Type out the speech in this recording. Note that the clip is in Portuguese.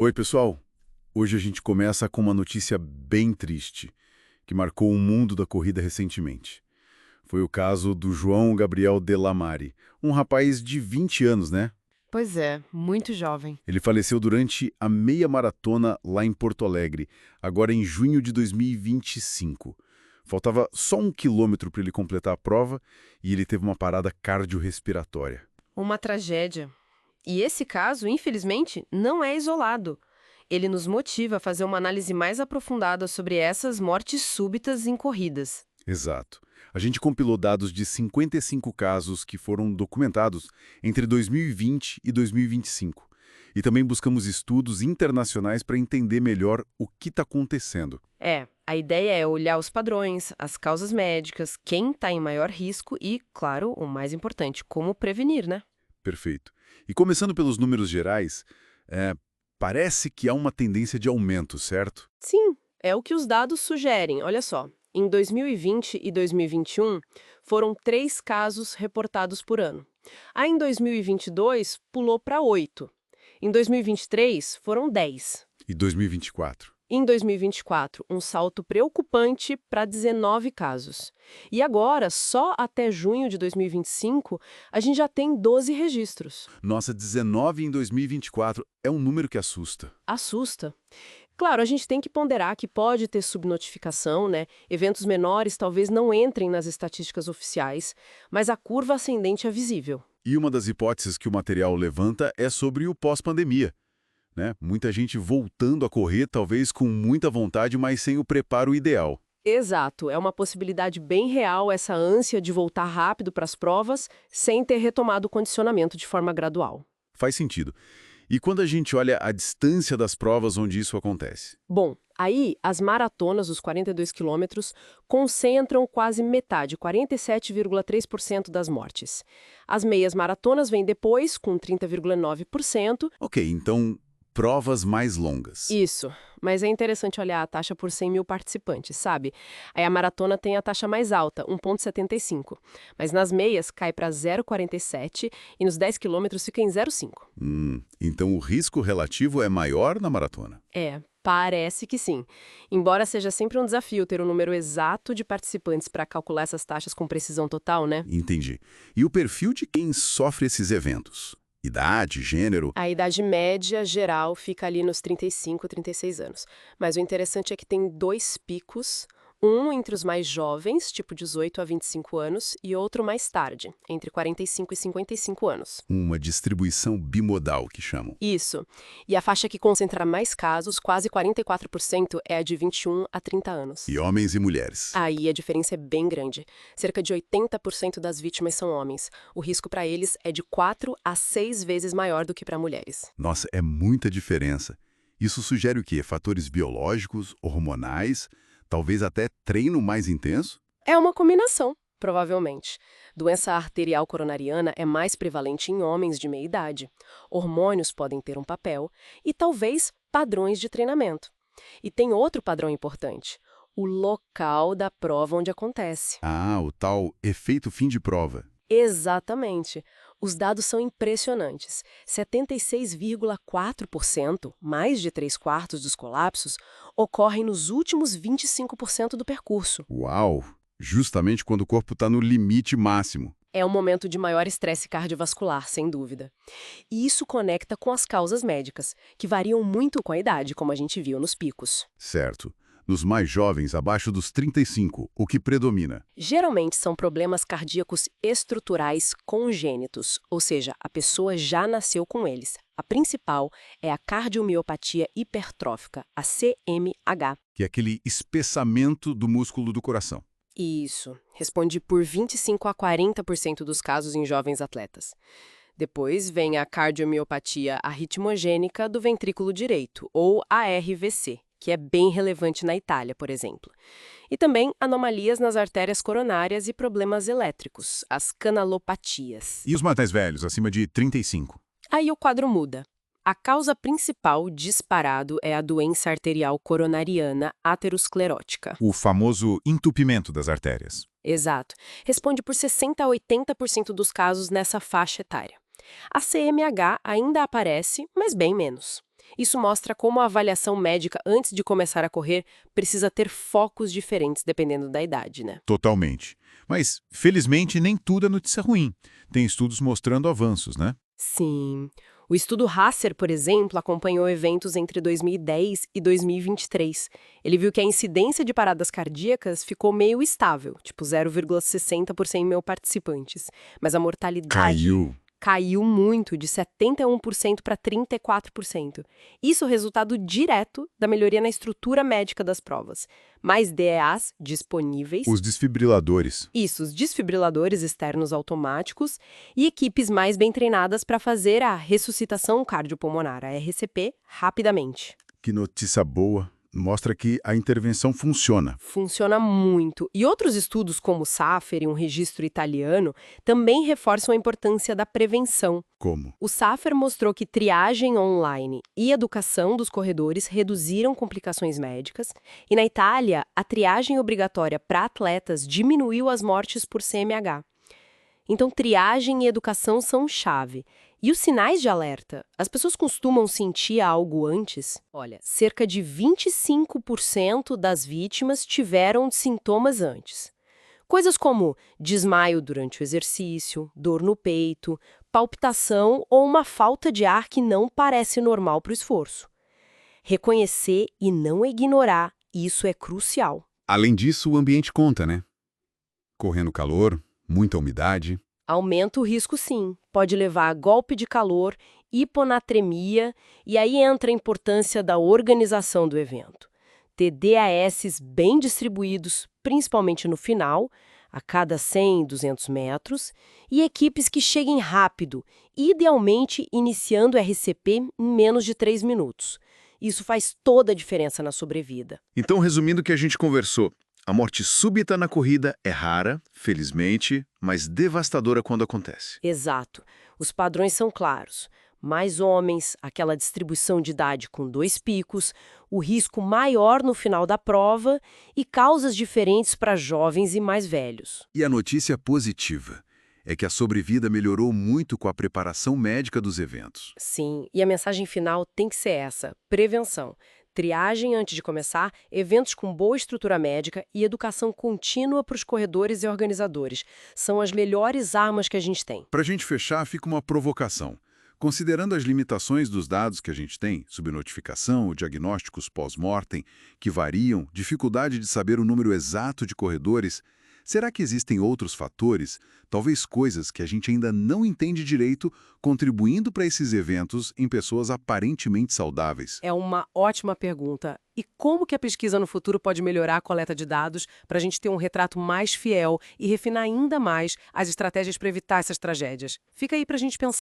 Oi, pessoal. Hoje a gente começa com uma notícia bem triste, que marcou o mundo da corrida recentemente. Foi o caso do João Gabriel Delamare, um rapaz de 20 anos, né? Pois é, muito jovem. Ele faleceu durante a meia maratona lá em Porto Alegre, agora em junho de 2025. Faltava só 1 quilômetro para ele completar a prova e ele teve uma parada cardiorrespiratória. Uma tragédia. E esse caso, infelizmente, não é isolado. Ele nos motiva a fazer uma análise mais aprofundada sobre essas mortes súbitas em corridas. Exato. A gente compilou dados de 55 casos que foram documentados entre 2020 e 2025. E também buscamos estudos internacionais para entender melhor o que está acontecendo. A ideia é olhar os padrões, as causas médicas, quem está em maior risco e, claro, o mais importante, como prevenir, né? Perfeito. E começando pelos números gerais, parece que há uma tendência de aumento, certo? Sim, é o que os dados sugerem. Olha só, em 2020 e 2021, foram 3 casos reportados por ano. Aí, em 2022, pulou para 8. Em 2023, foram 10. E 2024? Em 2024, um salto preocupante para 19 casos. E agora, só até junho de 2025, a gente já tem 12 registros. Nossa, 19 em 2024 é um número que assusta. Assusta. Claro, a gente tem que ponderar que pode ter subnotificação, né? Eventos menores talvez não entrem nas estatísticas oficiais, mas a curva ascendente é visível. E uma das hipóteses que o material levanta é sobre o pós-pandemia, né? Muita gente voltando a correr, talvez com muita vontade, mas sem o preparo ideal. Exato, é uma possibilidade bem real essa ânsia de voltar rápido para as provas sem ter retomado o condicionamento de forma gradual. Faz sentido. E quando a gente olha a distância das provas onde isso acontece? Bom, aí as maratonas, os 42 quilômetros, concentram quase metade, 47,3% das mortes. As meias maratonas vêm depois, com 30,9%. Ok, então provas mais longas. Isso, mas é interessante olhar a taxa por 100 mil participantes, sabe? Aí a maratona tem a taxa mais alta, 1,75. Mas nas meias cai para 0,47 e nos 10 quilômetros fica em 0,5. Então o risco relativo é maior na maratona. Parece que sim. Embora seja sempre um desafio ter o número exato de participantes para calcular essas taxas com precisão total, né? Entendi. E o perfil de quem sofre esses eventos? Idade, gênero? A idade média geral fica ali nos 35, 36 anos. Mas o interessante é que tem 2 picos, um entre os mais jovens, tipo 18 a 25 anos, e outro mais tarde, entre 45 e 55 anos. Uma distribuição bimodal, que chamam. Isso. E a faixa que concentra mais casos, quase 44%, é a de 21 a 30 anos. E homens e mulheres. Aí a diferença é bem grande. Cerca de 80% das vítimas são homens. O risco para eles é de 4 a 6 vezes maior do que para mulheres. Nossa, é muita diferença. Isso sugere o quê? Fatores biológicos, hormonais, talvez até treino mais intenso? É uma combinação, provavelmente. Doença arterial coronariana é mais prevalente em homens de meia idade. Hormônios podem ter um papel e talvez padrões de treinamento. E tem outro padrão importante: o local da prova onde acontece. Ah, o tal efeito fim de prova. Exatamente. Os dados são impressionantes. 76,4%, mais de 3/4 dos colapsos, ocorrem nos últimos 25% do percurso. Uau! Justamente quando o corpo está no limite máximo. É um momento de maior estresse cardiovascular, sem dúvida. E isso conecta com as causas médicas, que variam muito com a idade, como a gente viu nos picos. Certo. Nos mais jovens, abaixo dos 35, o que predomina? Geralmente são problemas cardíacos estruturais congênitos, ou seja, a pessoa já nasceu com eles. A principal é a cardiomiopatia hipertrófica, a CMH. Que é aquele espessamento do músculo do coração. Isso, responde por 25 a 40% dos casos em jovens atletas. Depois vem a cardiomiopatia arritmogênica do ventrículo direito, ou ARVC, que é bem relevante na Itália, por exemplo. E também anomalias nas artérias coronárias e problemas elétricos, as canalopatias. E os mais velhos, acima de 35? Aí o quadro muda. A causa principal, disparado, é a doença arterial coronariana aterosclerótica. O famoso entupimento das artérias. Exato. Responde por 60 a 80% dos casos nessa faixa etária. A CMH ainda aparece, mas bem menos. Isso mostra como a avaliação médica antes de começar a correr precisa ter focos diferentes dependendo da idade, né? Totalmente. Mas, felizmente, nem tudo é notícia ruim. Tem estudos mostrando avanços, né? Sim. O estudo Hasser, por exemplo, acompanhou eventos entre 2010 e 2023. Ele viu que a incidência de paradas cardíacas ficou meio estável, tipo 0,60 por 100 mil participantes. Mas a mortalidade caiu muito, de 71% para 34%. Isso é o resultado direto da melhoria na estrutura médica das provas. Mais DEAs disponíveis. Os desfibriladores. Isso, os desfibriladores externos automáticos e equipes mais bem treinadas para fazer a ressuscitação cardiopulmonar, a RCP, rapidamente. Que notícia boa. Mostra que a intervenção funciona. Funciona muito. E outros estudos, como o SAFER e um registro italiano, também reforçam a importância da prevenção. Como? O SAFER mostrou que triagem online e educação dos corredores reduziram complicações médicas, e na Itália, a triagem obrigatória para atletas diminuiu as mortes por CMH. Então, triagem e educação são chave. E os sinais de alerta? As pessoas costumam sentir algo antes? Olha, cerca de 25% das vítimas tiveram sintomas antes. Coisas como desmaio durante o exercício, dor no peito, palpitação ou uma falta de ar que não parece normal para o esforço. Reconhecer e não ignorar, isso é crucial. Além disso, o ambiente conta, né? Correndo calor, muita umidade. Aumenta o risco, sim. Pode levar a golpe de calor, hiponatremia, e aí entra a importância da organização do evento. Ter DAS bem distribuídos, principalmente no final, a cada 100, 200 metros, e equipes que cheguem rápido, idealmente iniciando o RCP em menos de 3 minutos. Isso faz toda a diferença na sobrevida. Então, resumindo o que a gente conversou, a morte súbita na corrida é rara, felizmente, mas devastadora quando acontece. Exato. Os padrões são claros. Mais homens, aquela distribuição de idade com 2 picos, o risco maior no final da prova e causas diferentes para jovens e mais velhos. E a notícia positiva é que a sobrevida melhorou muito com a preparação médica dos eventos. Sim, e a mensagem final tem que ser essa: prevenção. Triagem antes de começar, eventos com boa estrutura médica e educação contínua para os corredores e organizadores. São as melhores armas que a gente tem. Para a gente fechar, fica uma provocação. Considerando as limitações dos dados que a gente tem, subnotificação, diagnósticos pós-mortem, que variam, dificuldade de saber o número exato de corredores, será que existem outros fatores, talvez coisas que a gente ainda não entende direito, contribuindo para esses eventos em pessoas aparentemente saudáveis? É uma ótima pergunta. E como que a pesquisa no futuro pode melhorar a coleta de dados para a gente ter um retrato mais fiel e refinar ainda mais as estratégias para evitar essas tragédias? Fica aí para a gente pensar.